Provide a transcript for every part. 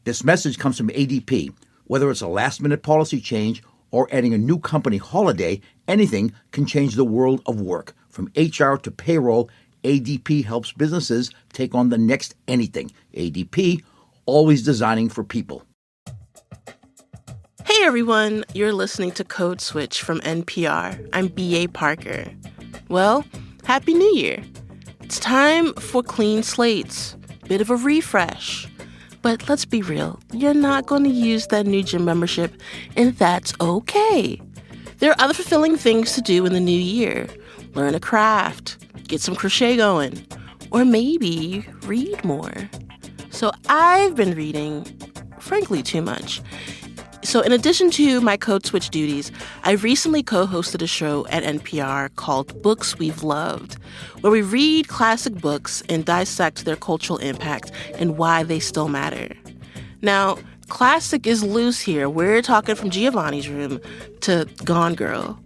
This message comes from ADP. Whether it's a last-minute policy change or adding a new company holiday, anything can change the world of work. From HR to payroll, ADP helps businesses take on the next anything. ADP, always designing for people. Hey everyone, you're listening to Code Switch from NPR. I'm B.A. Parker. Well, Happy New Year. It's time for clean slates, bit of a refresh. But let's be real, you're not going to use that new gym membership, and that's okay. There are other fulfilling things to do in the new year. Learn a craft, get some crochet going, or maybe read more. So I've been reading, frankly, too much. So in addition to my Code Switch duties, I recently co-hosted a show at NPR called Books We've Loved, where we read classic books and dissect their cultural impact and why they still matter. Now, classic is loose here. We're talking from Giovanni's Room to Gone Girl.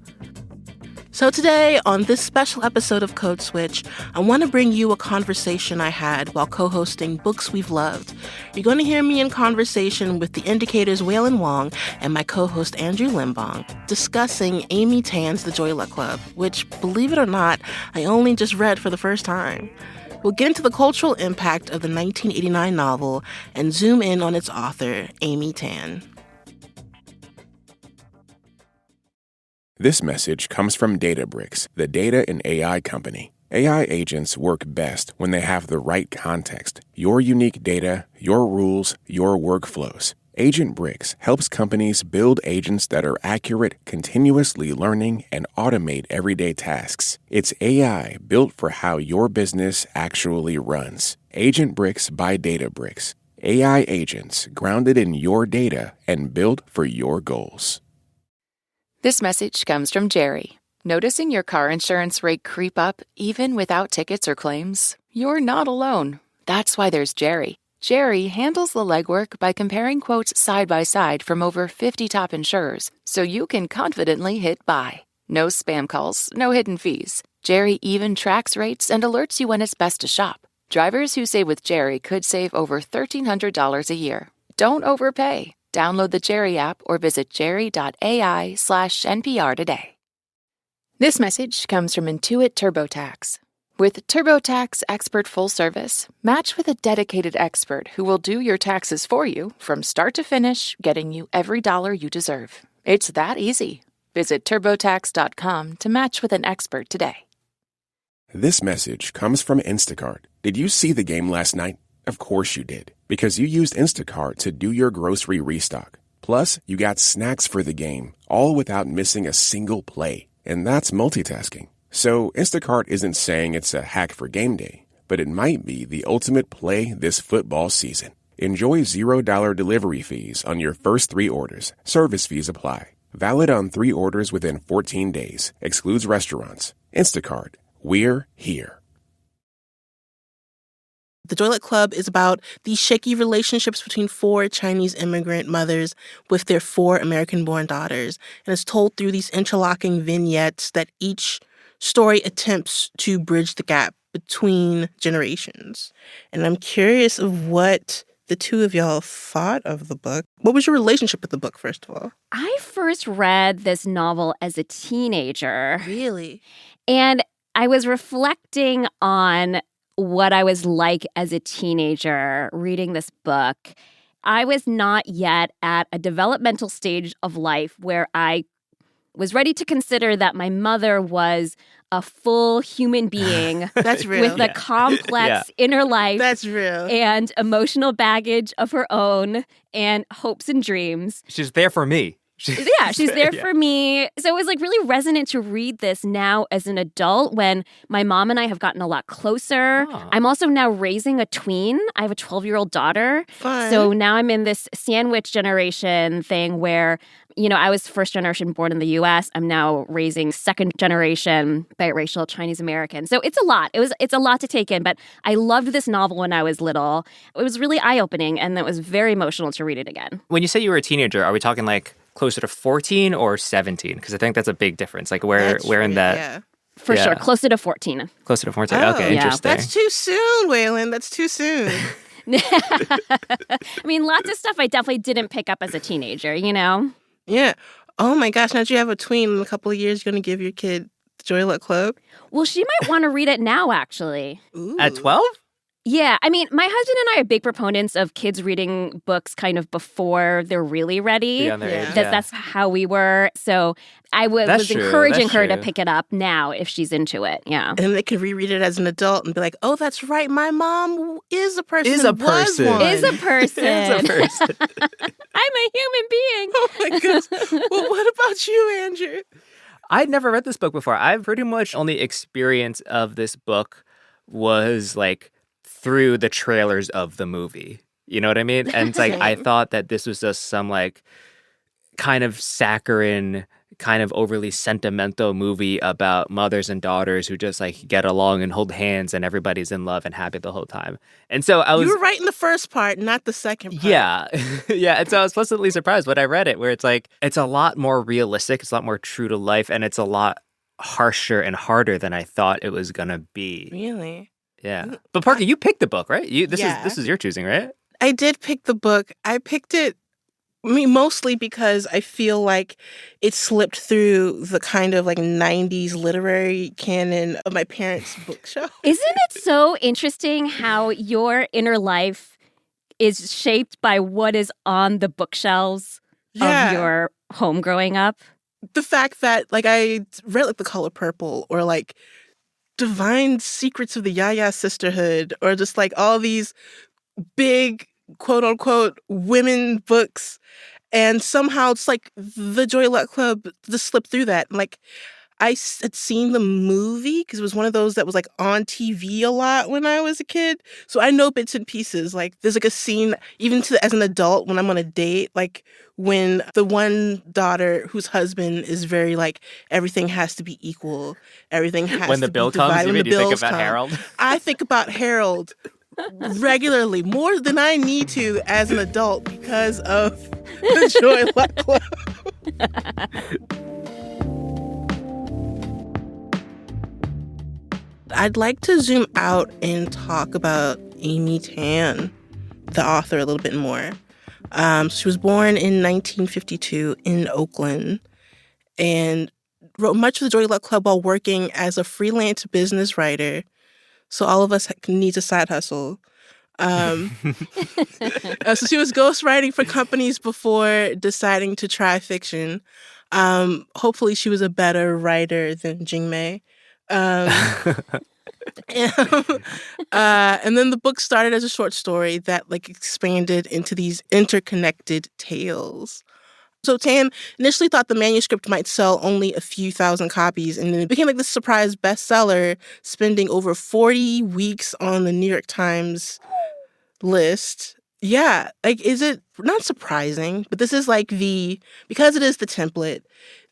So today, on this special episode of Code Switch, I want to bring you a conversation I had while co-hosting Books We've Loved. You're going to hear me in conversation with the Indicator's Wailin Wong and my co-host Andrew Limbong discussing Amy Tan's The Joy Luck Club, which, believe it or not, I only just read for the first time. We'll get into the cultural impact of the 1989 novel and zoom in on its author, Amy Tan. This message comes from Databricks, the data and AI company. AI agents work best when they have the right context, your unique data, your rules, your workflows. Agent Bricks helps companies build agents that are accurate, continuously learning, and automate everyday tasks. It's AI built for how your business actually runs. Agent Bricks by Databricks. AI agents grounded in your data and built for your goals. This message comes from Jerry. Noticing your car insurance rate creep up even without tickets or claims? You're not alone. That's why there's Jerry. Jerry handles the legwork by comparing quotes side by side from over 50 top insurers, so you can confidently hit buy. No spam calls, no hidden fees. Jerry even tracks rates and alerts you when it's best to shop. Drivers who save with Jerry could save over $1,300 a year. Don't overpay. Download the Jerry app or visit jerry.ai/NPR today. This message comes from Intuit TurboTax. With TurboTax Expert Full Service, match with a dedicated expert who will do your taxes for you from start to finish, getting you every dollar you deserve. It's that easy. Visit TurboTax.com to match with an expert today. This message comes from Instacart. Did you see the game last night? Of course you did, because you used Instacart to do your grocery restock. Plus, you got snacks for the game, all without missing a single play. And that's multitasking. So Instacart isn't saying it's a hack for game day, but it might be the ultimate play this football season. Enjoy $0 delivery fees on your first 3 orders. Service fees apply. Valid on 3 orders within 14 days. Excludes restaurants. Instacart. We're here. The Joy Luck Club is about these shaky relationships between 4 Chinese immigrant mothers with their 4 American-born daughters. And it's told through these interlocking vignettes that each story attempts to bridge the gap between generations. And I'm curious of what the two of y'all thought of the book. What was your relationship with the book, first of all? I first read this novel as a teenager. Really? And I was reflecting on what I was like as a teenager reading this book. I was not yet at a developmental stage of life where I was ready to consider that my mother was a full human being That's real. with a complex inner life. That's real. And emotional baggage of her own and hopes and dreams. She's there for me. She's there for me. So it was like really resonant to read this now as an adult when my mom and I have gotten a lot closer. Oh. I'm also now raising a tween. I have a 12-year-old daughter. Fun. So now I'm in this sandwich generation thing where, you know, I was first generation born in the U.S. I'm now raising second generation biracial Chinese American. So it's a lot. It's a lot to take in. But I loved this novel when I was little. It was really eye-opening, and it was very emotional to read it again. When you say you were a teenager, are we talking like closer to 14 or 17? Because I think that's a big difference. Like where in that... Yeah. For sure. Closer to 14. Closer to 14. Oh, okay, yeah. interesting. That's too soon, Wailin. That's too soon. I mean, lots of stuff I definitely didn't pick up as a teenager, you know? Yeah. Oh my gosh, now that you have a tween in a couple of years, you're going to give your kid the Joy Luck Club? Well, she might want to read it now, actually. Ooh. At 12? Yeah, I mean, my husband and I are big proponents of kids reading books kind of before they're really ready. Beyond their Yeah. age, yeah. That's how we were. So I was That's true, encouraging that's her to true. pick it up now if she's into it. Yeah. And then they can reread it as an adult and be like, oh, that's right, my mom is a person. Is a was person. one." Is a person. Is a person. I'm a human being. Oh my goodness. Well, what about you, Andrew? I'd never read this book before. I've pretty much only experience of this book was like through the trailers of the movie. You know what I mean? And it's like, I Same. thought that this was just some like kind of saccharine, kind of overly sentimental movie about mothers and daughters who just like get along and hold hands and everybody's in love and happy the whole time. And so I was... You were right in the first part, not the second part. Yeah. Yeah. And so I was pleasantly surprised when I read it, where it's like, it's a lot more realistic, it's a lot more true to life, and it's a lot harsher and harder than I thought it was going to be. Really? Yeah. But Parker, you picked the book, right? Yeah. This is your choosing, right? I did pick the book. I picked it, mostly because I feel like it slipped through the kind of like 90s literary canon of my parents' bookshelf. Isn't it so interesting how your inner life is shaped by what is on the bookshelves Yeah. of your home growing up? The fact that like I read like The Color Purple or like Divine Secrets of the Yaya Sisterhood or just like all these big quote unquote women books, and somehow it's like the Joy Luck Club just slipped through that. Like I had seen the movie because it was one of those that was like on TV a lot when I was a kid, so I know bits and pieces. Like there's like a scene even as an adult when I'm on a date, like when the one daughter whose husband is very like everything has to be equal, everything has When the to bill be divided. comes, you When mean the you think bills about come. Harold? I think about Harold regularly, more than I need to as an adult because of the Joy Luck Club. I'd like to zoom out and talk about Amy Tan, the author, a little bit more. She was born in 1952 in Oakland and wrote much of the Joy Luck Club while working as a freelance business writer. So all of us need a side hustle. So she was ghostwriting for companies before deciding to try fiction. Hopefully she was a better writer than Jingmei. And then the book started as a short story that like expanded into these interconnected tales. So Tan initially thought the manuscript might sell only a few thousand copies, and then it became like this surprise bestseller, spending over 40 weeks on the New York Times list. Yeah, like is it not surprising? But this is like because it is the template,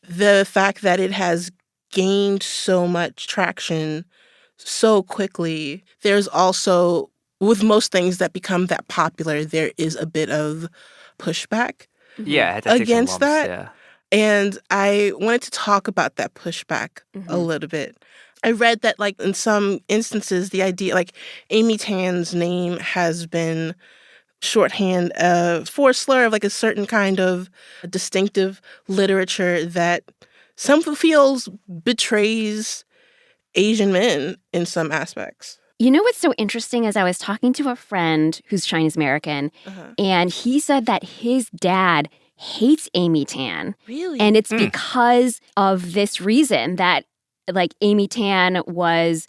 the fact that it has gained so much traction so quickly. There's also, with most things that become that popular, there is a bit of pushback Yeah, I had to take some against lumps, that. yeah. And I wanted to talk about that pushback a little bit. I read that, like, in some instances, the idea, like, Amy Tan's name has been shorthand for a slur of, like, a certain kind of distinctive literature that some feels betrays Asian men in some aspects. You know what's so interesting is I was talking to a friend who's Chinese American, and he said that his dad hates Amy Tan. Really? And it's because of this reason that like Amy Tan was,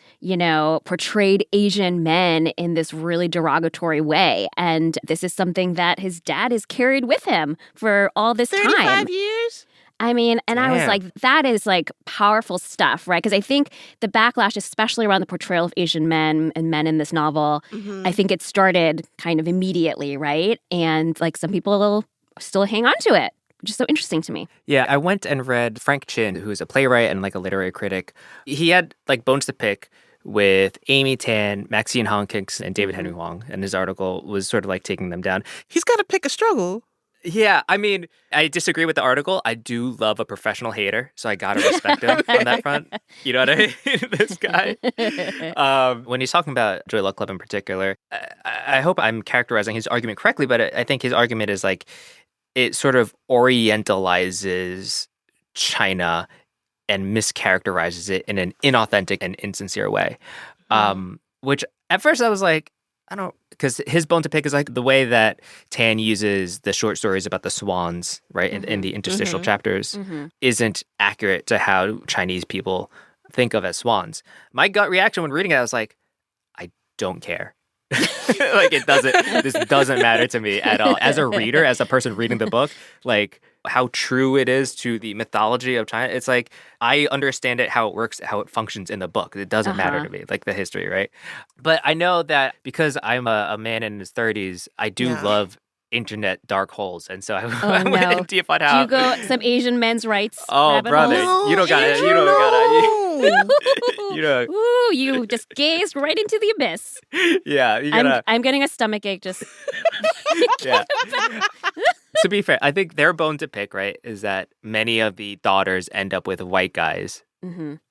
portrayed Asian men in this really derogatory way. And this is something that his dad has carried with him for all this 35 time. years? I mean, and I was Damn. like, that is like powerful stuff, right? Because I think the backlash, especially around the portrayal of Asian men and men in this novel, I think it started kind of immediately, right? And like some people still hang on to it, which is so interesting to me. Yeah, I went and read Frank Chin, who's a playwright and like a literary critic. He had like bones to pick with Amy Tan, Maxine Hong-Kix, and David Henry Wong, and his article was sort of like taking them down. He's got to pick a struggle. Yeah, I mean, I disagree with the article. I do love a professional hater, so I gotta respect him on that front. You know what I mean? This guy. When he's talking about Joy Luck Club in particular, I hope I'm characterizing his argument correctly, but I think his argument is like it sort of orientalizes China and mischaracterizes it in an inauthentic and insincere way. Which at first I was like, I don't, because his bone to pick is like the way that Tan uses the short stories about the swans, right, in the interstitial chapters, isn't accurate to how Chinese people think of as swans. My gut reaction when reading it, I was like, I don't care. Like this doesn't matter to me at all. As a reader, as a person reading the book, like how true it is to the mythology of China, it's like I understand it, how it works, how it functions in the book. It doesn't matter to me, like the history, right? But I know that because I'm a man in his 30s, I do love internet dark holes, and so I went into find out. Do you go some Asian men's rights? Oh, brother, hole? you don't got it. You don't got it. You know. Ooh, you just gazed right into the abyss. Yeah, you gotta. I'm getting a stomach ache just. Yeah. To be fair, I think their bone to pick, right, is that many of the daughters end up with white guys.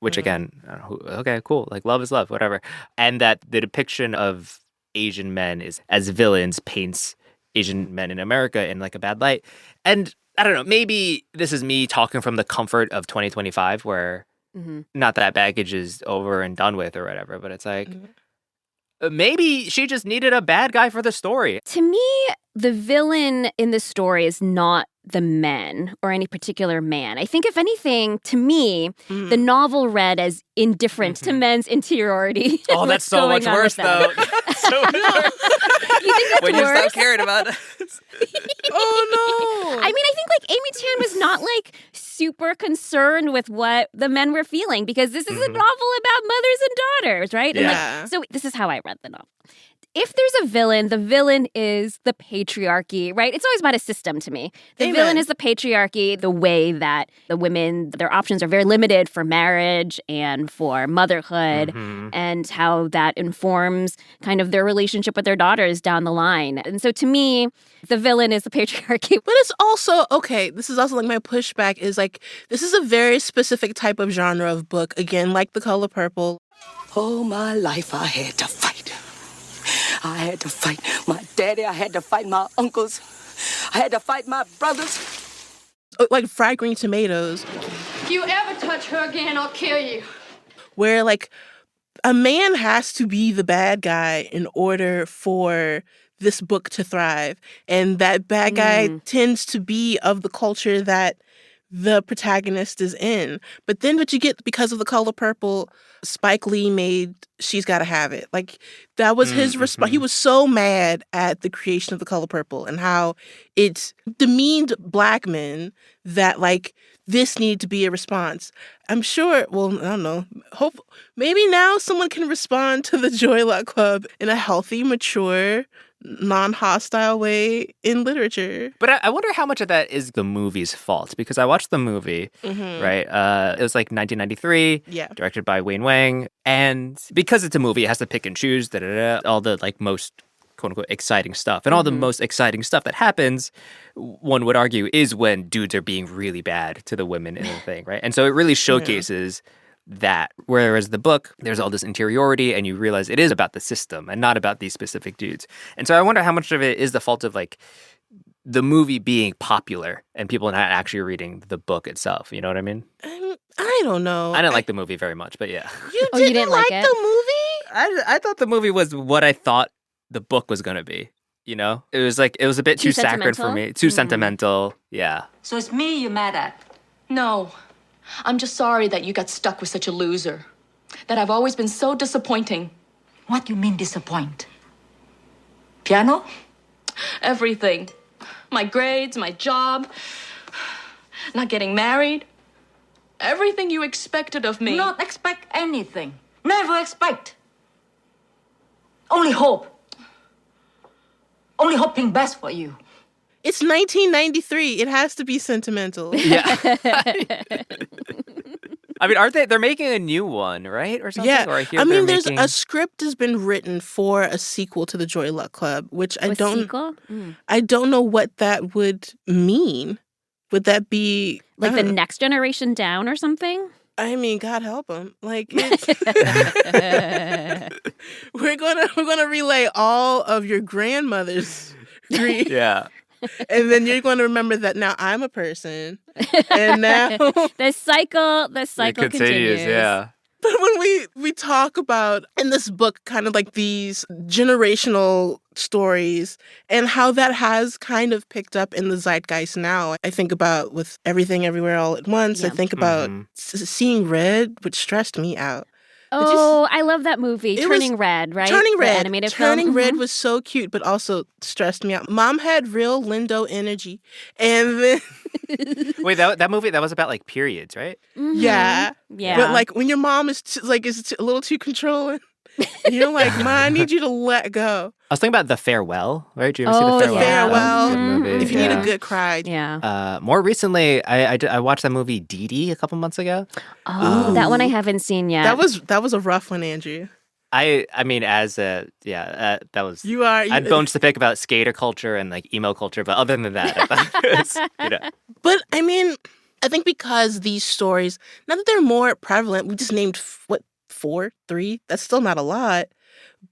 Which again, I don't know, okay, cool. Like love is love, whatever. And that the depiction of Asian men is as villains paints Asian men in America in like a bad light. And I don't know, maybe this is me talking from the comfort of 2025 where not that baggage is over and done with or whatever, but it's like maybe she just needed a bad guy for the story. To me, the villain in the story is not the men or any particular man. I think, if anything, to me, the novel read as indifferent to men's interiority. Oh, that's so much worse, though. So much worse. You think that's when worse? you stop caring about it. Oh, no. I mean, I think like Amy Tan was not like super concerned with what the men were feeling because this is a novel about mothers and daughters, right? Yeah. And like, so this is how I read the novel. If there's a villain, the villain is the patriarchy, right? It's always about a system to me. The villain is the patriarchy, the way that the women, their options are very limited for marriage and for motherhood, and how that informs kind of their relationship with their daughters down the line. And so to me, the villain is the patriarchy. But it's also, okay, this is also like my pushback is like, this is a very specific type of genre of book. Again, like The Color Purple. All my life I had to fight. I had to fight my daddy. I had to fight my uncles. I had to fight my brothers. Like Fried Green Tomatoes. If you ever touch her again, I'll kill you. Where like a man has to be the bad guy in order for this book to thrive. And that bad guy tends to be of the culture that the protagonist is in. But then what you get because of The Color Purple, Spike Lee made She's Gotta Have It. Like, that was his response. He was so mad at the creation of The Color Purple and how it demeaned black men that, like, this needed to be a response. I'm sure, well, I don't know. Maybe now someone can respond to the Joy Luck Club in a healthy, mature, non-hostile way in literature. But I wonder how much of that is the movie's fault, because I watched the movie, right? It was like 1993, directed by Wang, and because it's a movie, it has to pick and choose all the like most quote-unquote exciting stuff. And all the most exciting stuff that happens, one would argue, is when dudes are being really bad to the women in the thing, right? And so it really showcases that. Whereas the book, there's all this interiority and you realize it is about the system and not about these specific dudes. And so I wonder how much of it is the fault of like the movie being popular and people not actually reading the book itself. You know what I mean? I don't know. I didn't like the movie very much, but yeah. You you didn't didn't like like it? the movie? I thought the movie was what I thought the book was going to be. You know? It was like, it was a bit too saccharine for me. Too sentimental. Yeah. So it's me you're mad at? No. I'm just sorry that you got stuck with such a loser. That I've always been so disappointing. What you mean disappoint? Piano? Everything. My grades, my job, not getting married. Everything you expected of me. Not expect anything. Never expect. Only hope. Only hoping best for you. It's 1993. It has to be sentimental. Yeah. I mean, aren't they? They're making a new one, right, or something? Yeah, Or I hear I mean, they're there's making... a script has been written for a sequel to the Joy Luck Club, which A sequel? I don't know what that would mean. Would that be Like I the don't know. next generation down or something? I mean, God help them. Like it's we're gonna relay all of your grandmother's grief, Yeah. and then you're going to remember that now I'm a person, and now. The cycle It continues. yeah. But when we talk about in this book kind of like these generational stories and how that has kind of picked up in the zeitgeist now, I think about with Everything Everywhere All at Once. I Yeah. think about Seeing Red, which stressed me out. Oh, I love that movie, It was- Turning Red, right? Turning The Red. animated Turning film. Red was so cute, but also stressed me out. Mom had real Lindo energy. And then, Wait, that movie, that was about like periods, right? yeah. Yeah. But like when your mom is a little too controlling, and you're like, Ma, I need you to let go. I was thinking about The Farewell, right? Did you ever see Oh, The The Farewell? That was a good Farewell. movie. If you need yeah. a good cry. Yeah. More recently, I watched that movie Dee Dee a couple months ago. Oh, that one I haven't seen yet. That was a rough one, Andrew. I mean, that was... I had bones to pick about skater culture and like emo culture, but other than that, I thought it was, But I mean, I think because these stories, now that they're more prevalent, we just named, 4, 3? That's still not a lot.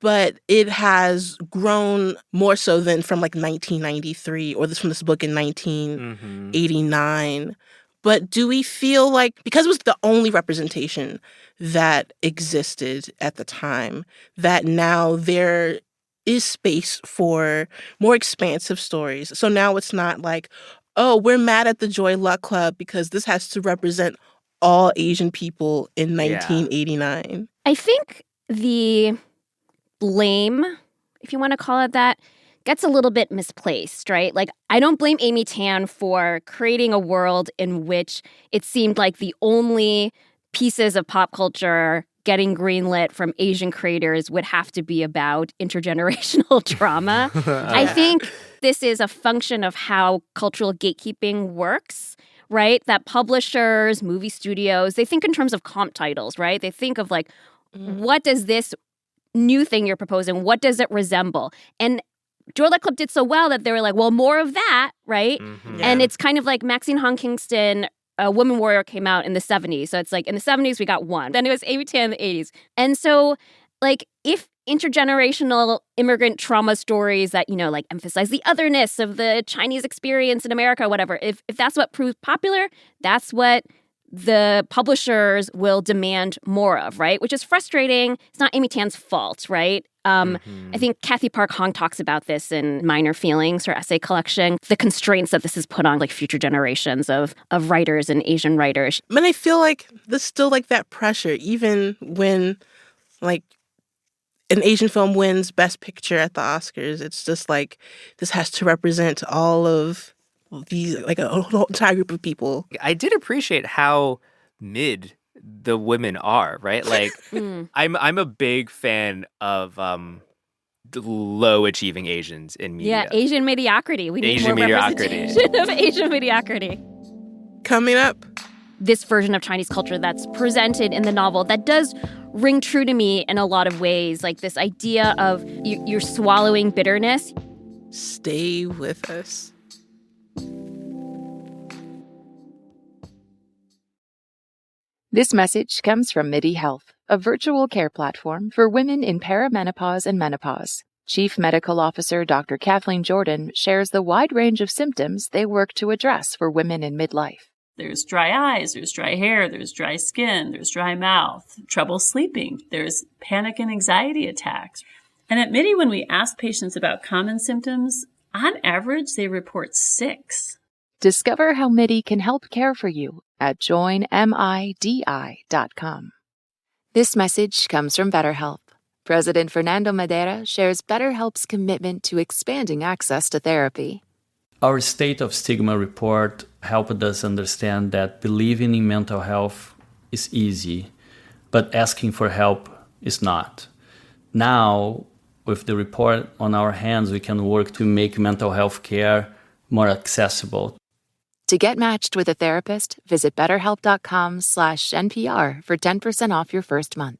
But it has grown more so than from like 1993 or from this book in 1989. But do we feel like, because it was the only representation that existed at the time, that now there is space for more expansive stories? So now it's not like, oh, we're mad at the Joy Luck Club because this has to represent all Asian people in 1989. I think the blame, if you want to call it that, gets a little bit misplaced, right? Like, I don't blame Amy Tan for creating a world in which it seemed like the only pieces of pop culture getting greenlit from Asian creators would have to be about intergenerational trauma. I think this is a function of how cultural gatekeeping works, right? That publishers, movie studios, they think in terms of comp titles, right? They think of like, what does this new thing you're proposing, what does it resemble? And Joy Luck Club did so well that they were like, well, more of that, right? And it's kind of like Maxine Hong Kingston, a Woman Warrior, came out in the 70s. So it's like in the 70s, we got one. Then it was Amy Tan in the 80s. And so, like, if intergenerational immigrant trauma stories that, like emphasize the otherness of the Chinese experience in America, whatever, if that's what proves popular, that's what the publishers will demand more of, right? Which is frustrating. It's not Amy Tan's fault, right? I think Kathy Park Hong talks about this in Minor Feelings, her essay collection, the constraints that this has put on like future generations of writers and Asian writers. And I feel like there's still like that pressure, even when like an Asian film wins Best Picture at the Oscars. It's just like, this has to represent all of these, like a whole entire group of people. I did appreciate how mid the women are, right? Like, I'm a big fan of low achieving Asians in media. Yeah, Asian mediocrity. We need Asian more mediocrity. representation of Asian mediocrity. Coming up, this version of Chinese culture that's presented in the novel that does ring true to me in a lot of ways, like this idea of you're swallowing bitterness. stay with us. This message comes from MIDI Health, a virtual care platform for women in perimenopause and menopause. Chief Medical Officer Dr. Kathleen Jordan shares the wide range of symptoms they work to address for women in midlife. There's dry eyes, there's dry hair, there's dry skin, there's dry mouth, trouble sleeping, there's panic and anxiety attacks. And at MIDI, when we ask patients about common symptoms, on average, they report 6. Discover how MIDI can help care for you at joinmidi.com. This message comes from BetterHelp. President Fernando Madera shares BetterHelp's commitment to expanding access to therapy. Our State of Stigma report helped us understand that believing in mental health is easy, but asking for help is not. Now, with the report on our hands, we can work to make mental health care more accessible. To get matched with a therapist, visit betterhelp.com/NPR for 10% off your first month.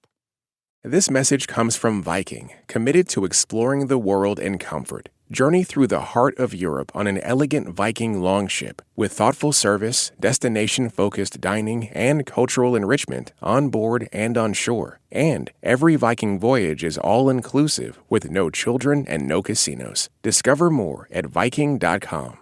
This message comes from Viking, committed to exploring the world in comfort. Journey through the heart of Europe on an elegant Viking longship with thoughtful service, destination-focused dining, and cultural enrichment on board and on shore. And every Viking voyage is all-inclusive with no children and no casinos. Discover more at Viking.com.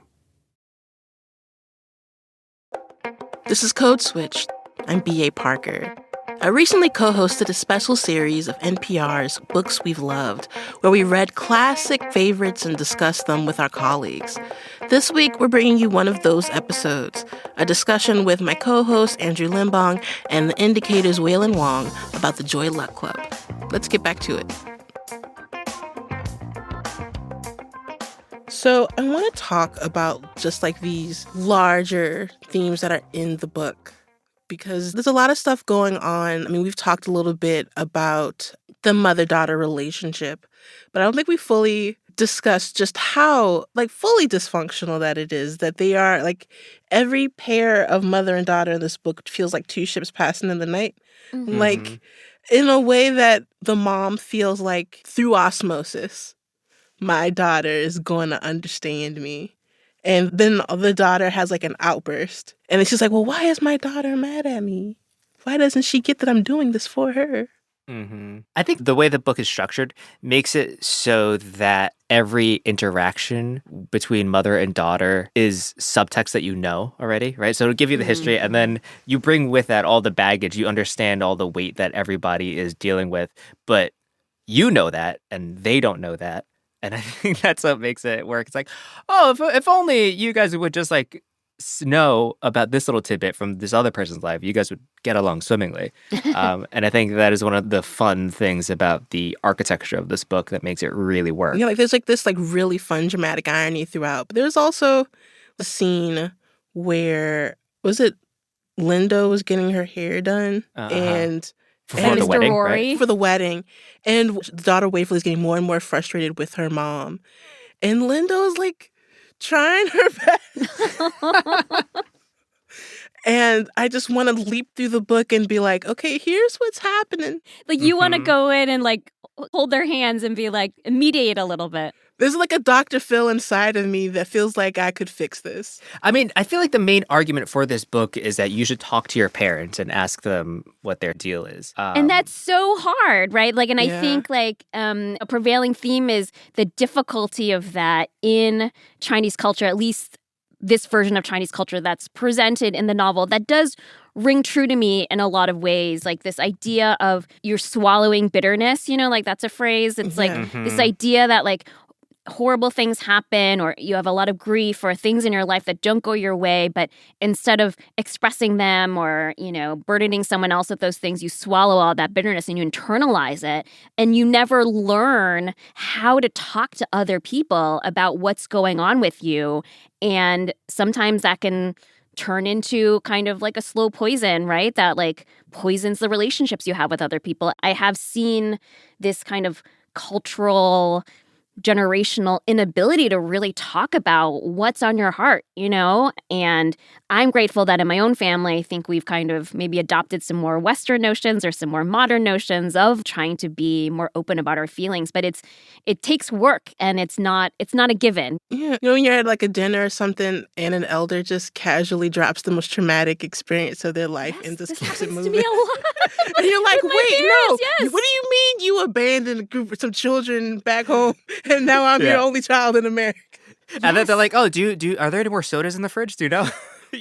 This is Code Switch. I'm B.A. Parker. I recently co-hosted a special series of NPR's Books We've Loved, where we read classic favorites and discussed them with our colleagues. This week, we're bringing you one of those episodes, a discussion with my co-host Andrew Limbong and the Indicator's Wailin Wong about the Joy Luck Club. Let's get back to it. So I want to talk about just like these larger themes that are in the book, because there's a lot of stuff going on. I mean, we've talked a little bit about the mother-daughter relationship, but I don't think we fully discussed just how, like, fully dysfunctional that it is, that they are, like, every pair of mother and daughter in this book feels like two ships passing in the night. Mm-hmm. Like, in a way that the mom feels like, through osmosis, my daughter is going to understand me. And then the daughter has like an outburst. And it's just like, well, why is my daughter mad at me? Why doesn't she get that I'm doing this for her? Mm-hmm. I think the way the book is structured makes it so that every interaction between mother and daughter is subtext that you know already, right? So it'll give you the history, and then you bring with that all the baggage. You understand all the weight that everybody is dealing with, but you know that, and they don't know that. And I think that's what makes it work. It's like, oh, if only you guys would just like know about this little tidbit from this other person's life, you guys would get along swimmingly. And I think that is one of the fun things about the architecture of this book that makes it really work. Yeah, like there's like this like really fun dramatic irony throughout. But there's also a scene where, was it Linda was getting her hair done? And for the wedding, right? For the wedding. And the daughter Waverly is getting more and more frustrated with her mom. And Linda is like trying her best. And I just want to leap through the book and be like, okay, here's what's happening. Like you want to go in and like hold their hands and be like, mediate a little bit. There's like a Dr. Phil inside of me that feels like I could fix this. I mean, I feel like the main argument for this book is that you should talk to your parents and ask them what their deal is. And that's so hard, right? Like, and I think like a prevailing theme is the difficulty of that in Chinese culture, at least this version of Chinese culture that's presented in the novel that does ring true to me in a lot of ways. Like this idea of you're swallowing bitterness, you know, like that's a phrase. It's like this idea that like horrible things happen or you have a lot of grief or things in your life that don't go your way, but instead of expressing them or, you know, burdening someone else with those things, you swallow all that bitterness and you internalize it and you never learn how to talk to other people about what's going on with you. And sometimes that can turn into kind of like a slow poison, right? That like poisons the relationships you have with other people. I have seen this kind of cultural generational inability to really talk about what's on your heart, you know? And I'm grateful that in my own family, I think we've kind of maybe adopted some more Western notions or some more modern notions of trying to be more open about our feelings. But it takes work and it's not a given. Yeah. You know, when you're at like a dinner or something and an elder just casually drops the most traumatic experience of their life and just keeps it moving. To me a lot. And you're like, wait, no. Yes. What do you mean you abandoned a group of some children back home and now I'm your only child in America? And then they're like, oh, are there any more sodas in the fridge? Do you know?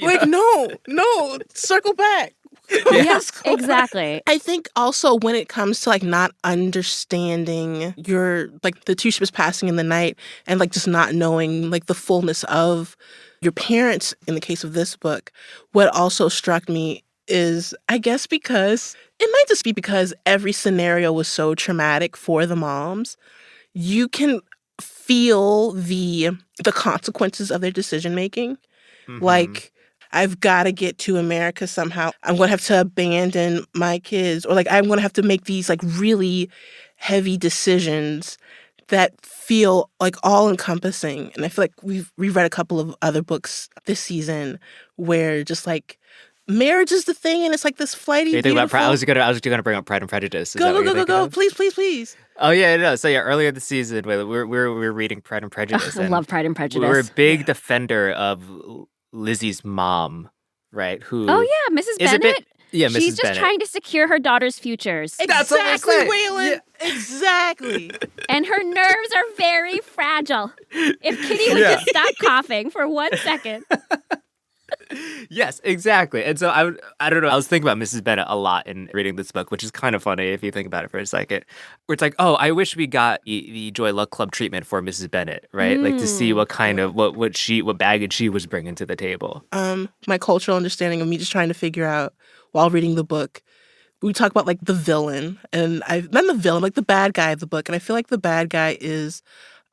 Like, no, circle back. Yes, exactly. I think also when it comes to like not understanding your, like the two ships passing in the night and like just not knowing like the fullness of your parents in the case of this book, what also struck me is, I guess because, it might just be because every scenario was so traumatic for the moms, you can feel the consequences of their decision making. Like, I've got to get to America somehow. I'm going to have to abandon my kids. Or, like, I'm going to have to make these, like, really heavy decisions that feel like all encompassing. And I feel like we've reread a couple of other books this season where just like marriage is the thing, and it's like this flighty. You think about I was gonna bring up Pride and Prejudice. Go! Please. Oh yeah, no. So yeah, earlier this season, we're reading Pride and Prejudice. I love Pride and Prejudice. We're a big defender of Lizzie's mom, right? Who? Oh yeah, Mrs. Bennet. Yeah, Mrs. She's just Bennet. trying to secure her daughter's futures. Exactly, Wailin. Yeah. Exactly. And her nerves are very fragile. If Kitty would just stop coughing for 1 second. Yes, exactly. And so I don't know. I was thinking about Mrs. Bennet a lot in reading this book, which is kind of funny if you think about it for a second. Where it's like, oh, I wish we got the Joy Luck Club treatment for Mrs. Bennet, right? Like to see what kind of what baggage she was bringing to the table. My cultural understanding of me just trying to figure out while reading the book, we talk about like the villain, and not the villain, like the bad guy of the book, and I feel like the bad guy is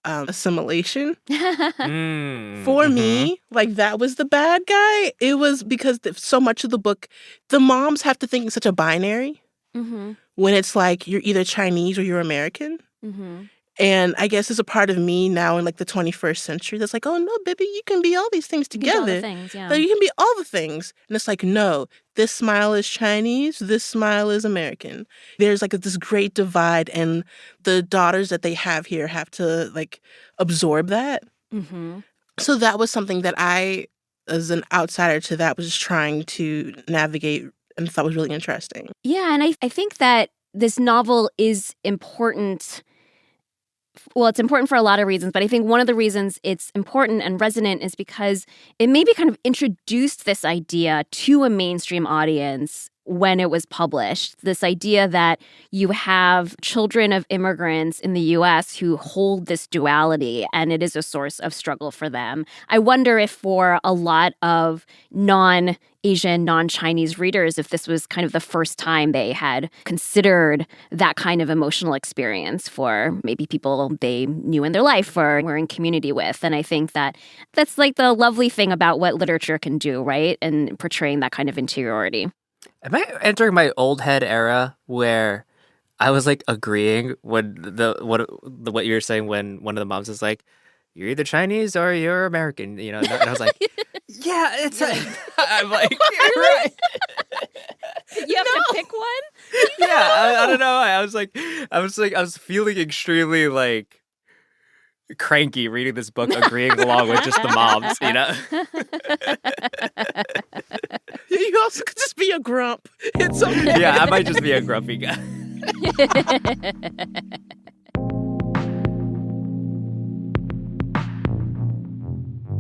assimilation. For me, like that was the bad guy. It was because so much of the book, the moms have to think in such a binary when it's like you're either Chinese or you're American. And I guess there's a part of me now in like the 21st century that's like, oh no, baby, you can be all these things together. All the things, yeah. Like, you can be all the things. And it's like, no, this smile is Chinese, this smile is American. There's like this great divide, and the daughters that they have here have to like absorb that. So that was something that I, as an outsider to that, was just trying to navigate and thought was really interesting. Yeah, and I think that this novel is important. Well, it's important for a lot of reasons, but I think one of the reasons it's important and resonant is because it maybe kind of introduced this idea to a mainstream audience when it was published. This idea that you have children of immigrants in the U.S. who hold this duality, and it is a source of struggle for them. I wonder if for a lot of non-Asian, non-Chinese readers, if this was kind of the first time they had considered that kind of emotional experience for maybe people they knew in their life or were in community with. And I think that that's like the lovely thing about what literature can do, right? And portraying that kind of interiority. Am I entering my old head era where I was like agreeing when what you were saying when one of the moms is like, you're either Chinese or you're American, you know? And I was like, yeah, it's I'm like, you're right. You have to pick one? Yeah, I don't know. I was feeling extremely like cranky reading this book, agreeing along with just the moms, you know? You also could just be a grump. It's okay. Yeah, I might just be a grumpy guy.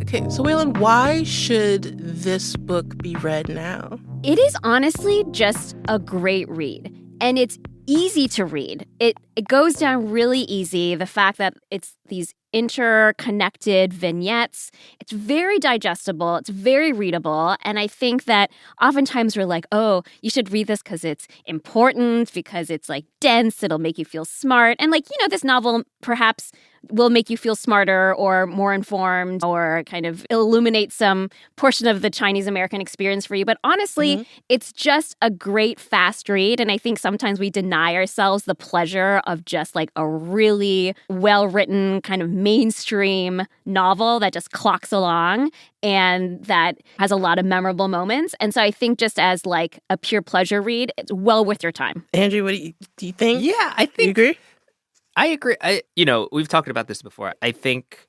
Okay, so Wailin, why should this book be read now? It is honestly just a great read. And it's easy to read. It goes down really easy. The fact that it's these interconnected vignettes, it's very digestible, it's very readable. And I think that oftentimes we're like, oh, you should read this because it's important, because it's like dense, it'll make you feel smart. And like, you know, this novel perhaps will make you feel smarter or more informed or kind of illuminate some portion of the Chinese American experience for you. But honestly, it's just a great fast read. And I think sometimes we deny ourselves the pleasure of just like a really well-written kind of mainstream novel that just clocks along and that has a lot of memorable moments. And so I think just as like a pure pleasure read, it's well worth your time. Andrew, what do you think? Yeah, I think... You agree? I agree. We've talked about this before. I think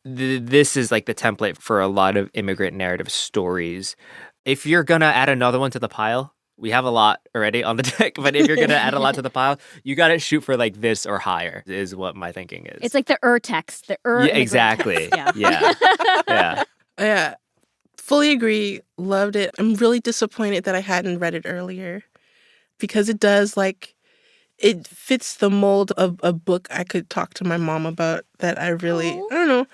this is like the template for a lot of immigrant narrative stories. If you're going to add another one to the pile, we have a lot already on the deck, but if you're going to add a lot to the pile, you got to shoot for like this or higher is what my thinking is. It's like the text. The yeah, exactly. Text. Yeah. Fully agree. Loved it. I'm really disappointed that I hadn't read it earlier because it does like... It fits the mold of a book I could talk to my mom about that I really, I don't know.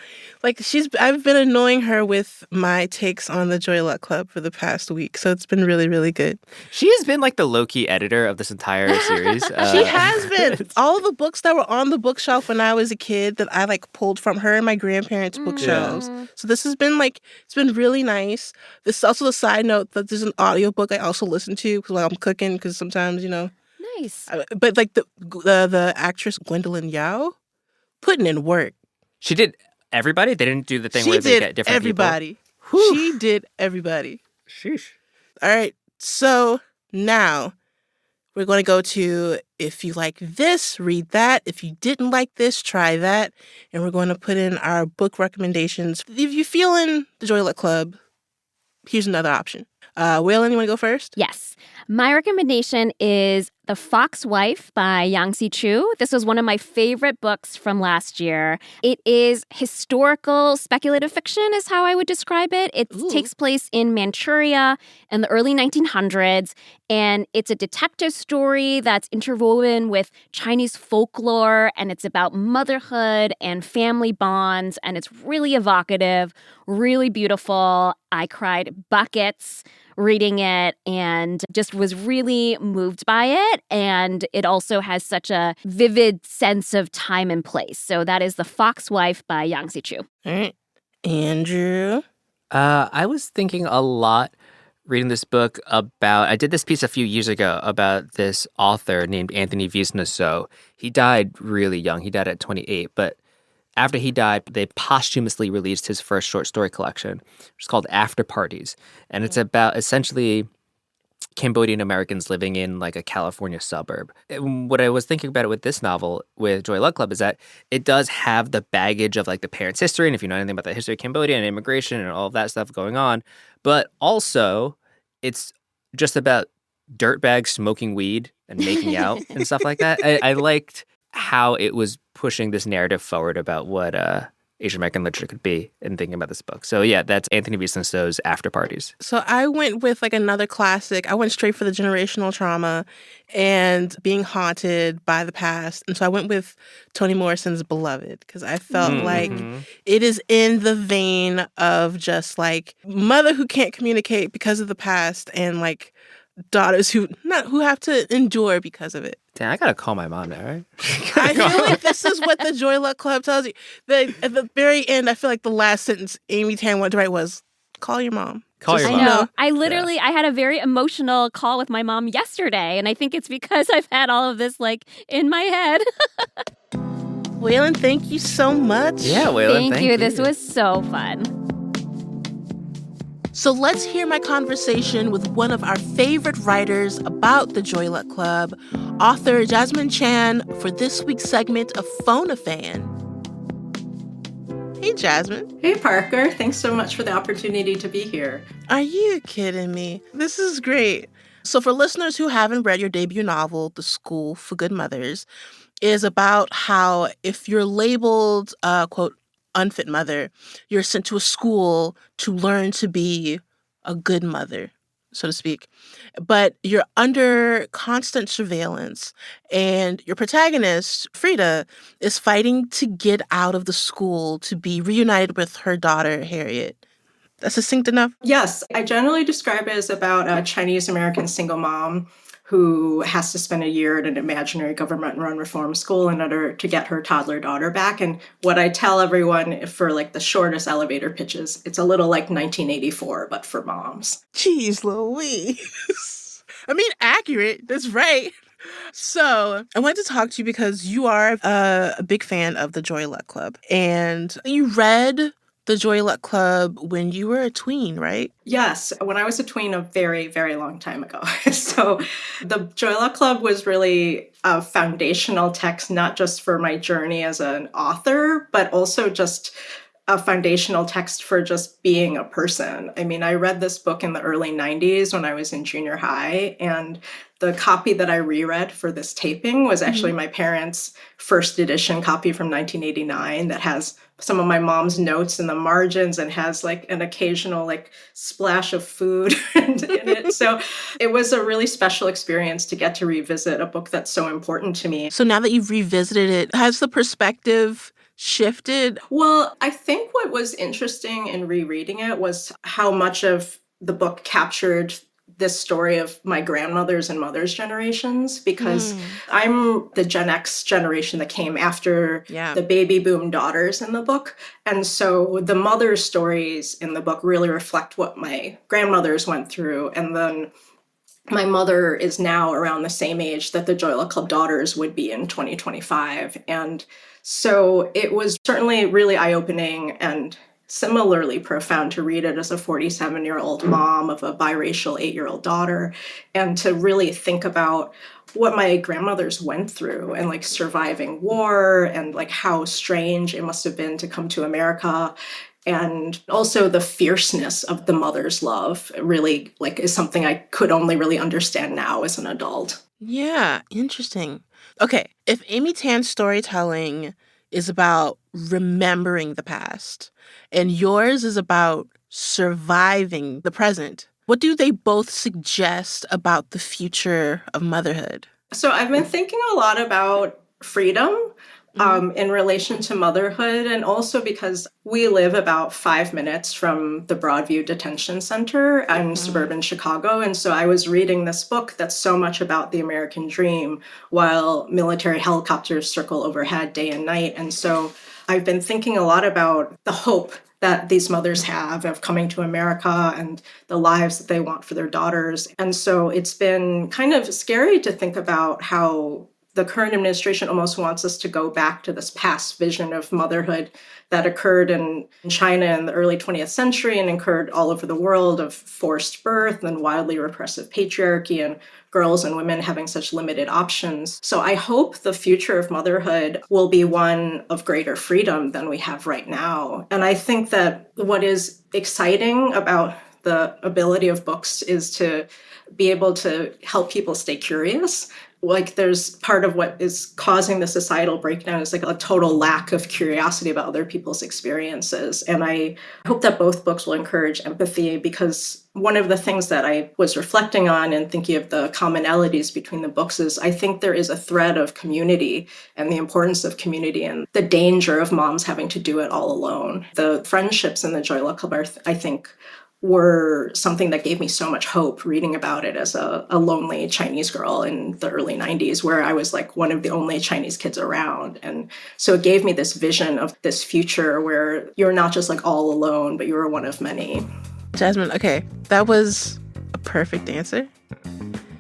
Like I've been annoying her with my takes on the Joy Luck Club for the past week. So it's been really, really good. She has been like the low-key editor of this entire series. She has been. All of the books that were on the bookshelf when I was a kid that I like pulled from her and my grandparents' bookshelves. Yeah. So this has been like, it's been really nice. This is also the side note that there's an audiobook I also listen to while I'm cooking because sometimes, you know. Nice. But like the actress Gwendolyn Yao, putting in work. She did everybody? They didn't do the thing She where they did get different everybody. people? Whew. She did everybody. Sheesh. All right. So now we're going to go to if you like this, read that. If you didn't like this, try that. And we're going to put in our book recommendations. If you're feeling the Joy Luck Club, here's another option. Wailin, you want to go first? Yes. My recommendation is The Fox Wife by Yang Chu. This was one of my favorite books from last year. It is historical speculative fiction is how I would describe it. It takes place in Manchuria in the early 1900s, and it's a detective story that's interwoven with Chinese folklore, and it's about motherhood and family bonds, and it's really evocative, really beautiful. I cried buckets reading it and just was really moved by it. And it also has such a vivid sense of time and place. So that is The Fox Wife by Yang Chu. All right. Andrew? I was thinking a lot reading this book about, I did this piece a few years ago about this author named Anthony Visnaso. He died really young. He died at 28, but after he died, they posthumously released his first short story collection, which is called After Parties. And it's about essentially Cambodian Americans living in like a California suburb. And what I was thinking about it with this novel, with Joy Luck Club, is that it does have the baggage of like the parents' history. And if you know anything about the history of Cambodia and immigration and all of that stuff going on, but also it's just about dirtbags smoking weed and making out and stuff like that. I liked how it was pushing this narrative forward about what Asian American literature could be and thinking about this book. So yeah, that's Anthony Visnaso's After Parties. So I went with like another classic. I went straight for the generational trauma and being haunted by the past. And so I went with Toni Morrison's Beloved because I felt like it is in the vein of just like mother who can't communicate because of the past and like daughters who have to endure because of it. Damn, I gotta call my mom now, right? I feel like this is what the Joy Luck Club tells you. At the very end, I feel like the last sentence Amy Tan wanted to write was, call your mom. Call your mom. I know. I had a very emotional call with my mom yesterday, and I think it's because I've had all of this like in my head. Wailin, thank you so much. Yeah, Wailin, thank you. This was so fun. So let's hear my conversation with one of our favorite writers about the Joy Luck Club, author Jasmine Chan, for this week's segment of Phone a Fan. Hey, Jasmine. Hey, Parker. Thanks so much for the opportunity to be here. Are you kidding me? This is great. So for listeners who haven't read your debut novel, The School for Good Mothers, is about how if you're labeled, quote, unfit mother, you're sent to a school to learn to be a good mother, so to speak. But you're under constant surveillance, and your protagonist, Frida, is fighting to get out of the school to be reunited with her daughter, Harriet. That's succinct enough? Yes, I generally describe it as about a Chinese-American single mom who has to spend a year at an imaginary government-run reform school in order to get her toddler daughter back. And what I tell everyone for like the shortest elevator pitches, it's a little like 1984, but for moms. Jeez Louise. I mean, accurate. That's right. So I wanted to talk to you because you are a big fan of the Joy Luck Club. And you read the Joy Luck Club when you were a tween, right? Yes, when I was a tween a very, very long time ago. So the Joy Luck Club was really a foundational text, not just for my journey as an author, but also just a foundational text for just being a person. I mean, I read this book in the early 90s when I was in junior high, and the copy that I reread for this taping was actually my parents' first edition copy from 1989 that has some of my mom's notes in the margins and has like an occasional like splash of food in it. So it was a really special experience to get to revisit a book that's so important to me. So now that you've revisited it, has the perspective shifted? Well, I think what was interesting in rereading it was how much of the book captured this story of my grandmother's and mother's generations, because I'm the Gen X generation that came after the baby boom daughters in the book. And so the mother's stories in the book really reflect what my grandmothers went through. And then my mother is now around the same age that the Joyla Club daughters would be in 2025. And so it was certainly really eye-opening and similarly profound to read it as a 47-year-old mom of a biracial 8-year-old daughter, and to really think about what my grandmothers went through and like surviving war and like how strange it must have been to come to America. And also the fierceness of the mother's love really like is something I could only really understand now as an adult. Yeah, interesting. Okay, if Amy Tan's storytelling is about remembering the past and yours is about surviving the present, what do they both suggest about the future of motherhood? So I've been thinking a lot about freedom in relation to motherhood, and also because we live about 5 minutes from the Broadview Detention Center in suburban Chicago. And so I was reading this book that's so much about the American dream while military helicopters circle overhead day and night. And so I've been thinking a lot about the hope that these mothers have of coming to America and the lives that they want for their daughters. And so it's been kind of scary to think about how the current administration almost wants us to go back to this past vision of motherhood that occurred in China in the early 20th century and occurred all over the world, of forced birth and wildly repressive patriarchy and girls and women having such limited options. So I hope the future of motherhood will be one of greater freedom than we have right now. And I think that what is exciting about the ability of books is to be able to help people stay curious. Like, there's part of what is causing the societal breakdown is like a total lack of curiosity about other people's experiences. And I hope that both books will encourage empathy, because one of the things that I was reflecting on and thinking of the commonalities between the books is I think there is a thread of community and the importance of community and the danger of moms having to do it all alone. The friendships in the Joyla Club are, I think, were something that gave me so much hope reading about it as a lonely Chinese girl in the early 90s, where I was like one of the only Chinese kids around. And so it gave me this vision of this future where you're not just like all alone, but you're one of many. Jasmine, okay, that was a perfect answer.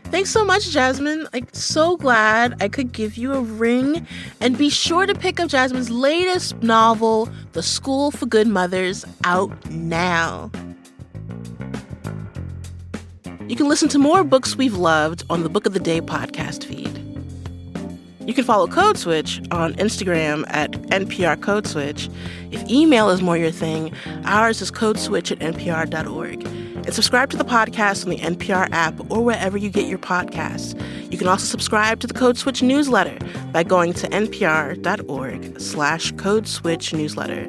Thanks so much, Jasmine. Like, so glad I could give you a ring. And be sure to pick up Jasmine's latest novel, The School for Good Mothers, out now. You can listen to more books we've loved on the Book of the Day podcast feed. You can follow Code Switch on Instagram at NPR Code Switch. If email is more your thing, ours is codeswitch@npr.org. And subscribe to the podcast on the NPR app or wherever you get your podcasts. You can also subscribe to the Code Switch newsletter by going to npr.org/Code Switch newsletter.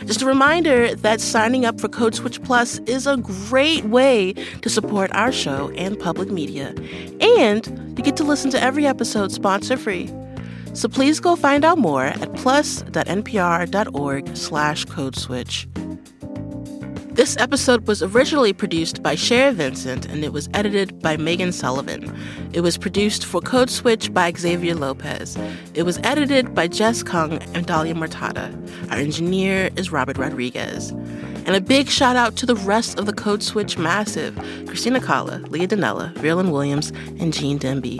Just a reminder that signing up for Code Switch Plus is a great way to support our show and public media. And you get to listen to every episode sponsor-free. So please go find out more at plus.npr.org/codeswitch. This episode was originally produced by Cher Vincent, and it was edited by Megan Sullivan. It was produced for Code Switch by Xavier Lopez. It was edited by Jess Kung and Dahlia Mortada. Our engineer is Robert Rodriguez. And a big shout out to the rest of the Code Switch massive: Christina Kalla, Leah Donnella, Raylan Williams, and Jean Demby.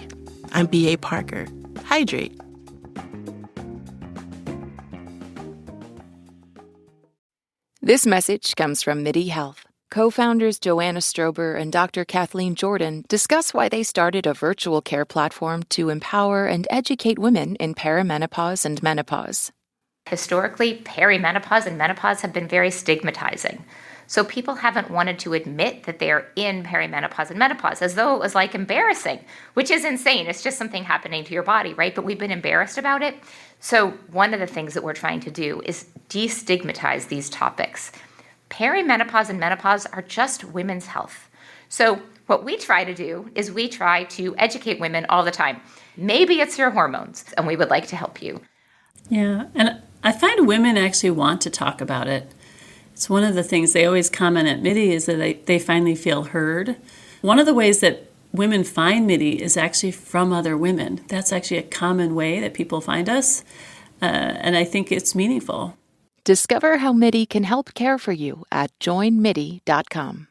I'm B.A. Parker. Hydrate. This message comes from MIDI Health. Co-founders Joanna Strober and Dr. Kathleen Jordan discuss why they started a virtual care platform to empower and educate women in perimenopause and menopause. Historically, perimenopause and menopause have been very stigmatizing. So people haven't wanted to admit that they're in perimenopause and menopause, as though it was like embarrassing, which is insane. It's just something happening to your body, right? But we've been embarrassed about it. So one of the things that we're trying to do is destigmatize these topics. Perimenopause and menopause are just women's health. So what we try to do is we try to educate women all the time. Maybe it's your hormones, and we would like to help you. Yeah, and I find women actually want to talk about it. It's one of the things they always comment at MIDI is that they finally feel heard. One of the ways that women find MIDI is actually from other women. That's actually a common way that people find us, and I think it's meaningful. Discover how MIDI can help care for you at joinmidi.com.